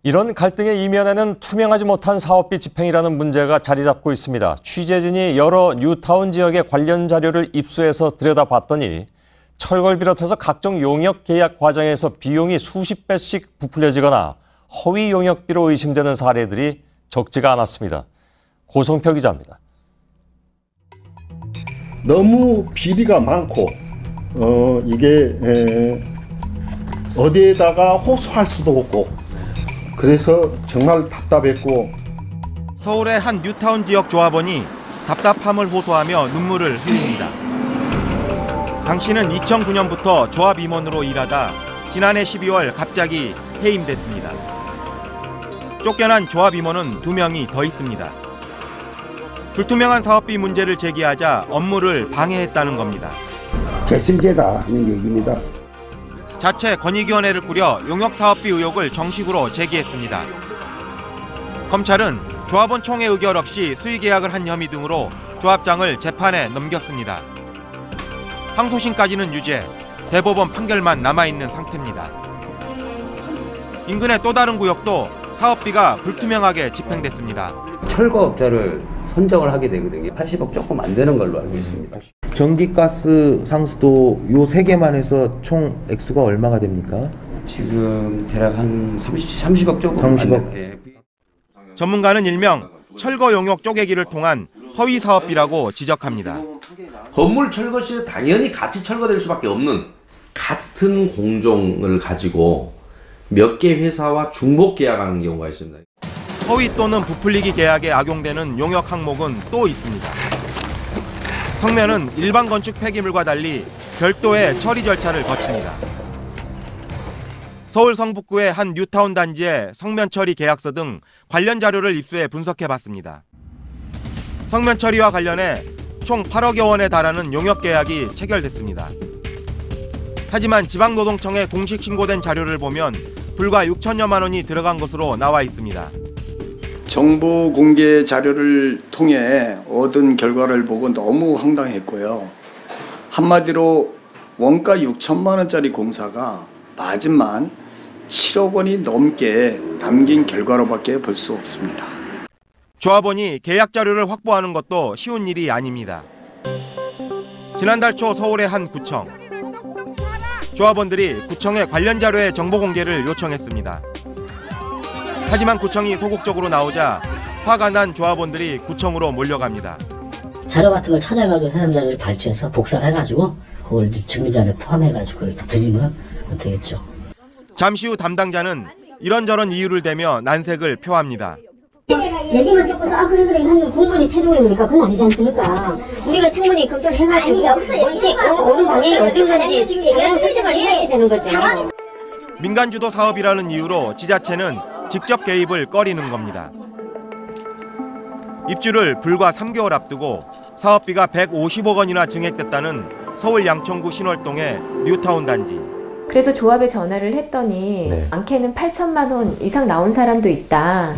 이런 갈등의 이면에는 투명하지 못한 사업비 집행이라는 문제가 자리 잡고 있습니다. 취재진이 여러 뉴타운 지역의 관련 자료를 입수해서 들여다봤더니 철거를 비롯해서 각종 용역 계약 과정에서 비용이 수십 배씩 부풀려지거나 허위 용역비로 의심되는 사례들이 적지가 않았습니다. 고성표 기자입니다. 너무 비리가 많고 이게 어디에다가 호소할 수도 없고 그래서 정말 답답했고. 서울의 한 뉴타운 지역 조합원이 답답함을 호소하며 눈물을 흘립니다. 당신은 2009년부터 조합 임원으로 일하다 지난해 12월 갑자기 해임됐습니다. 쫓겨난 조합 임원은 2명이 더 있습니다. 불투명한 사업비 문제를 제기하자 업무를 방해했다는 겁니다. 괘씸죄다 하는 얘기입니다. 자체 권익위원회를 꾸려 용역사업비 의혹을 정식으로 제기했습니다. 검찰은 조합원 총회 의결 없이 수의계약을 한 혐의 등으로 조합장을 재판에 넘겼습니다. 항소심까지는 유죄, 대법원 판결만 남아있는 상태입니다. 인근의 또 다른 구역도 사업비가 불투명하게 집행됐습니다. 철거업자를 선정을 하게 되거든요. 80억 조금 안 되는 걸로 알고 있습니다. 전기가스 상수도 요 3개만 해서 총 액수가 얼마가 됩니까? 지금 대략 한 30억 조금. 30억. 예. 전문가는 일명 철거 용역 쪼개기를 통한 허위 사업비라고 지적합니다. 건물 철거 시에 당연히 같이 철거될 수밖에 없는 같은 공종을 가지고 몇 개 회사와 중복 계약하는 경우가 있습니다. 허위 또는 부풀리기 계약에 악용되는 용역 항목은 또 있습니다. 성면은 일반 건축 폐기물과 달리 별도의 처리 절차를 거칩니다. 서울 성북구의 한 뉴타운 단지의 성면 처리 계약서 등 관련 자료를 입수해 분석해봤습니다. 성면 처리와 관련해 총 8억여 원에 달하는 용역 계약이 체결됐습니다. 하지만 지방노동청에 공식 신고된 자료를 보면 불과 6천여만 원이 들어간 것으로 나와 있습니다. 정보 공개 자료를 통해 얻은 결과를 보고 너무 황당했고요. 한마디로 원가 6천만 원짜리 공사가 마진만 7억 원이 넘게 남긴 결과로밖에 볼 수 없습니다. 조합원이 계약 자료를 확보하는 것도 쉬운 일이 아닙니다. 지난달 초 서울의 한 구청. 조합원들이 구청에 관련 자료의 정보 공개를 요청했습니다. 하지만 구청이 소극적으로 나오자 화가 난 조합원들이 구청으로 몰려갑니다. 자료 같은 걸 찾아가지고 해당 자료를 발췌해서 복사해가지고 그걸 증빙자를 포함해가지고 그걸 드리면 되겠죠. 잠시 후 담당자는 이런저런 이유를 대며 난색을 표합니다. 얘기만 듣고서 그래 하면 공무원이 태도를 보니까 그건 아니지 않습니까? 우리가 충분히 검토해가지고 이렇게 옳은 방향이 어떤 건지 그냥 설정을 해야 되는 거죠. 민간주도 사업이라는 이유로 지자체는 직접 개입을 꺼리는 겁니다. 입주를 불과 3개월 앞두고 사업비가 150억 원이나 증액됐다는 서울 양천구 신월동의 뉴타운 단지. 그래서 조합에 전화를 했더니 많게는 8천만 원 이상 나온 사람도 있다.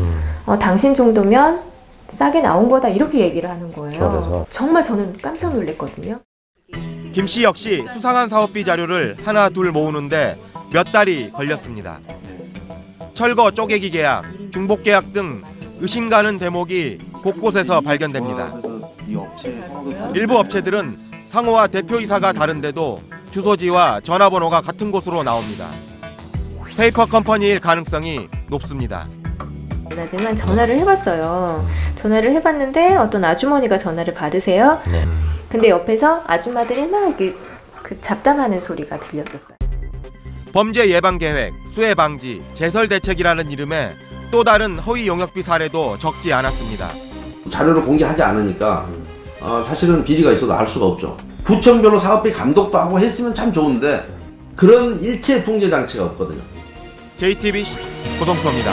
당신 정도면 싸게 나온 거다 이렇게 얘기를 하는 거예요. 그래서. 정말 저는 깜짝 놀랐거든요. 김 씨 역시 수상한 사업비 자료를 하나 둘 모으는데 몇 달이 걸렸습니다. 철거 쪼개기 계약, 중복 계약 등 의심 가는 대목이 곳곳에서 발견됩니다. 일부 업체들은 상호와 대표이사가 다른데도 주소지와 전화번호가 같은 곳으로 나옵니다. 페이커 컴퍼니일 가능성이 높습니다. 하지만 전화를 해봤어요. 전화를 해봤는데 어떤 아주머니가 전화를 받으세요. 근데 옆에서 아줌마들이 막 이렇게 잡담하는 소리가 들렸었어요. 범죄 예방 계획, 수해 방지, 제설 대책이라는 이름의 또 다른 허위 용역비 사례도 적지 않았습니다. 자료를 공개하지 않으니까 사실은 비리가 있어도 알 수가 없죠. 구청별로 사업비 감독도 하고 했으면 참 좋은데 그런 일체 통제 장치가 없거든요. JTBC 고성표입니다.